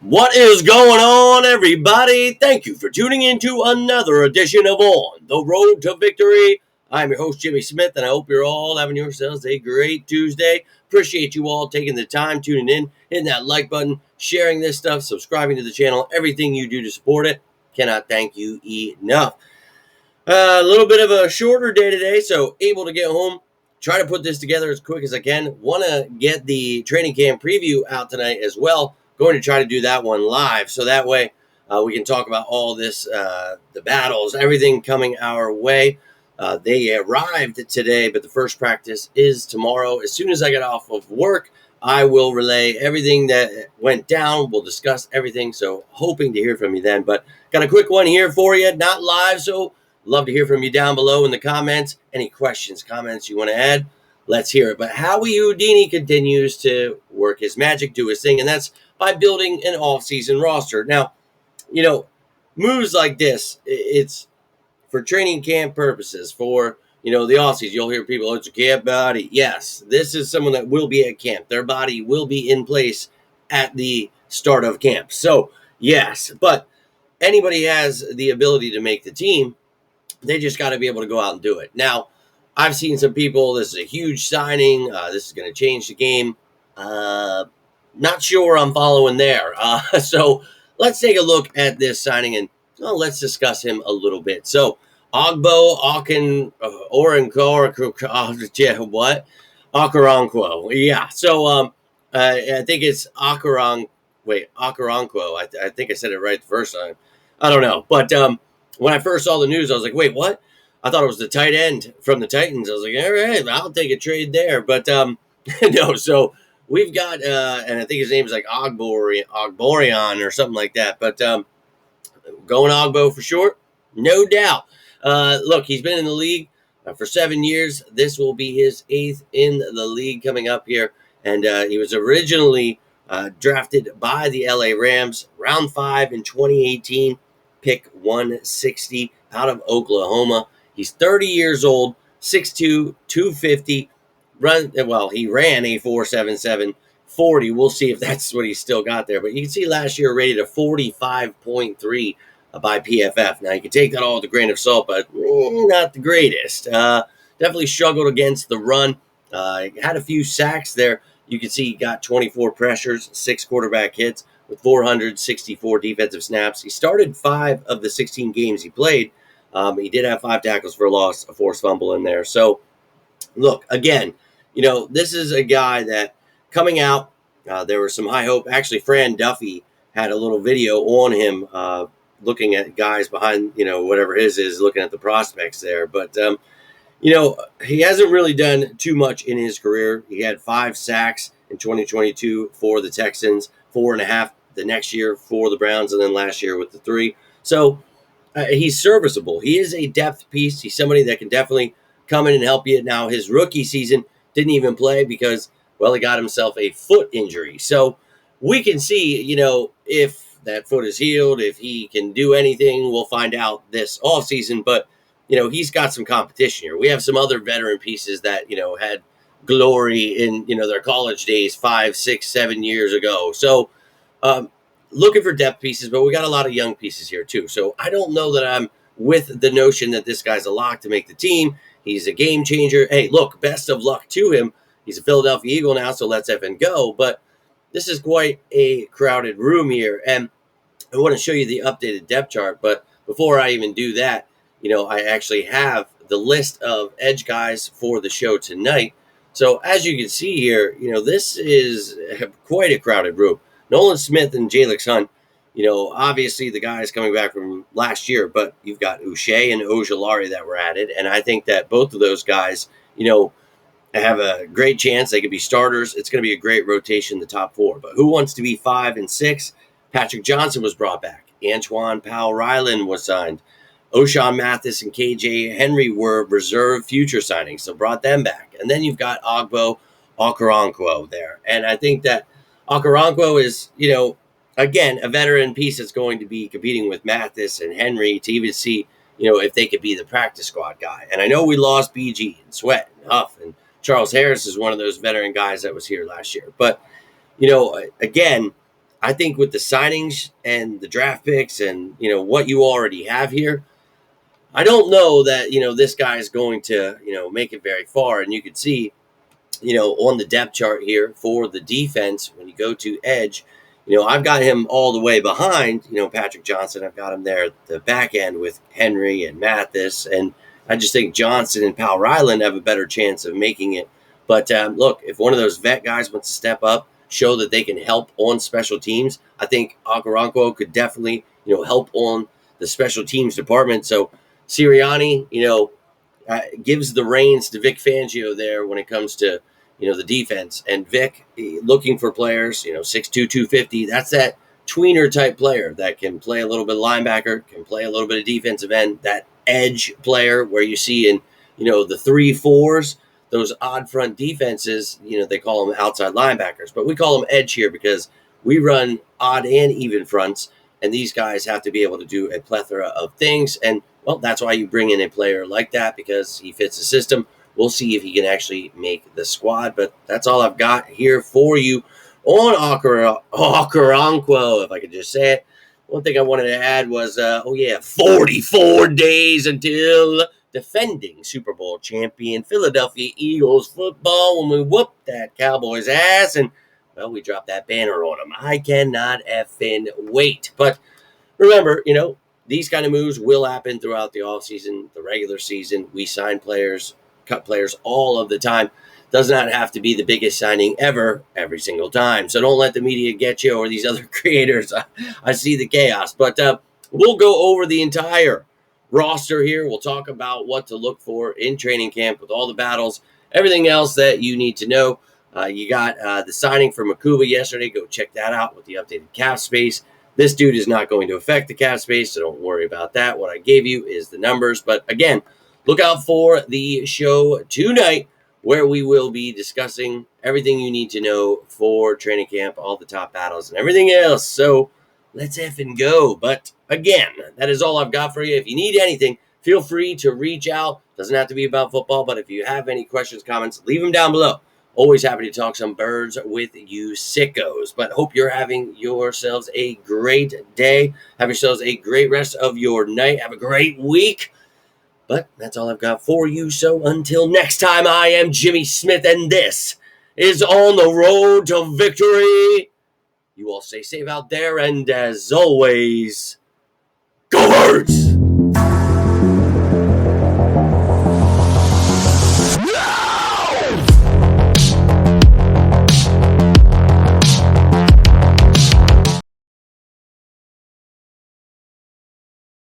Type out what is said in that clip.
What is going on, everybody? Thank you for tuning in to another edition of On the Road to Victory. I'm your host, Jimmy Smith, and I hope you're all having yourselves a great Tuesday. Appreciate you all taking the time, tuning in, hitting that like button, sharing this stuff, subscribing to the channel, everything you do to support it. Cannot thank you enough. A little bit of a shorter day today, so able to get home. Try to put this together as quick as I can. Want to get the training camp preview out tonight as well. Going to try to do that one live, so that way we can talk about all this, the battles, everything coming our way. They arrived today, but the first practice is tomorrow. As soon as I get off of work, I will relay everything that went down. We'll discuss everything, so hoping to hear from you then. But got a quick one here for you, not live, so love to hear from you down below in the comments. Any questions, comments you want to add, let's hear it. But Howie Houdini continues to work his magic, do his thing, and that's by building an off-season roster. Now, moves like this, it's for training camp purposes, for, the off-season. You'll hear people, it's a camp body. Yes, this is someone that will be at camp. Their body will be in place at the start of camp. So, yes, but anybody has the ability to make the team. They just got to be able to go out and do it. Now, I've seen some people, this is a huge signing. This is going to change the game. Not sure I'm following there. So let's take a look at this signing and let's discuss him a little bit. So Ogbo Okoronkwo. Yeah. So I think it's Okoronkwo. I think I said it right the first time. I don't know. But when I first saw the news, I was like, wait, what? I thought it was the tight end from the Titans. I was like, all right, I'll take a trade there. But no, so we've got, and I think his name is like Ogborion or something like that. But going Ogbo for short, no doubt. Look, he's been in the league for 7 years. This will be his 8th in the league coming up here. And he was originally drafted by the LA Rams, round 5 in 2018, pick 160 out of Oklahoma. He's 30 years old, 6'2", 250. He ran a 4.77 40. We'll see if that's what he's still got there. But you can see last year rated a 45.3 by PFF. Now, you can take that all with a grain of salt, but not the greatest. Definitely struggled against the run. Had a few sacks there. You can see he got 24 pressures, 6 quarterback hits with 464 defensive snaps. He started 5 of the 16 games he played. He did have 5 tackles for a loss, a forced fumble in there. So, look, again, this is a guy that coming out, there was some high hope. Actually, Fran Duffy had a little video on him looking at guys behind, whatever his is, looking at the prospects there. But, he hasn't really done too much in his career. He had 5 sacks in 2022 for the Texans, 4.5 the next year for the Browns, and then last year with the 3. So he's serviceable. He is a depth piece. He's somebody that can definitely come in and help you. Now, his rookie season didn't even play because, he got himself a foot injury. So we can see, if that foot is healed, if he can do anything, we'll find out this offseason. But, he's got some competition here. We have some other veteran pieces that, had glory in, their college days 5, 6, 7 years ago. So looking for depth pieces, but we got a lot of young pieces here too. So I don't know that I'm with the notion that this guy's a lock to make the team. He's a game changer. Hey, look, best of luck to him. He's a Philadelphia Eagle now, so let's effing go. But this is quite a crowded room here. And I want to show you the updated depth chart. But before I even do that, I actually have the list of edge guys for the show tonight. So as you can see here, this is quite a crowded room. Nolan Smith and Jalix Hunt, obviously the guys coming back from last year, but you've got Uche and Ojulari that were added. And I think that both of those guys, have a great chance. They could be starters. It's going to be a great rotation, the top 4. But who wants to be 5 and 6? Patrick Johnson was brought back. Antoine Powell-Ryland was signed. O'Shawn Mathis and KJ Henry were reserve future signings, so brought them back. And then you've got Ogbo Okoronkwo there. And I think that Okoronkwo is, again, a veteran piece that's going to be competing with Mathis and Henry to even see, if they could be the practice squad guy. And I know we lost BG and Sweat and Huff, and Charles Harris is one of those veteran guys that was here last year. But, again, I think with the signings and the draft picks and, what you already have here, I don't know that, this guy is going to, make it very far. And you can see, on the depth chart here for the defense, when you go to edge, I've got him all the way behind, Patrick Johnson. I've got him there at the back end with Henry and Mathis. And I just think Johnson and Powell Ryland have a better chance of making it. But look, if one of those vet guys wants to step up, show that they can help on special teams, I think Okoronkwo could definitely, help on the special teams department. So Sirianni, gives the reins to Vic Fangio there when it comes to, the defense. And Vic looking for players, 6'2", 250. That's that tweener type player that can play a little bit of linebacker, can play a little bit of defensive end, that edge player where you see in, the 3-4s, those odd front defenses, they call them outside linebackers, but we call them edge here because we run odd and even fronts, and these guys have to be able to do a plethora of things. And well, that's why you bring in a player like that, because he fits the system. We'll see if he can actually make the squad, but that's all I've got here for you on Okoronkwo, if I could just say it. One thing I wanted to add was, 44 days until defending Super Bowl champion Philadelphia Eagles football when we whooped that Cowboys ass, and, well, we dropped that banner on them. I cannot effing wait. But remember, these kind of moves will happen throughout the offseason, the regular season. We sign players, cut players all of the time. Does not have to be the biggest signing ever every single time. So don't let the media get you or these other creators. I see the chaos. But we'll go over the entire roster here. We'll talk about what to look for in training camp with all the battles, everything else that you need to know. You got the signing for Makuba yesterday. Go check that out with the updated cap space. This dude is not going to affect the cap space, so don't worry about that. What I gave you is the numbers. But again, look out for the show tonight, where we will be discussing everything you need to know for training camp, all the top battles and everything else. So let's effing go. But again, that is all I've got for you. If you need anything, feel free to reach out. Doesn't have to be about football, but if you have any questions, comments, leave them down below. Always happy to talk some birds with you sickos. But hope you're having yourselves a great day. Have yourselves a great rest of your night. Have a great week. But that's all I've got for you. So until next time, I am Jimmy Smith, and this is On the Road to Victory. You all stay safe out there, and as always, go Birds!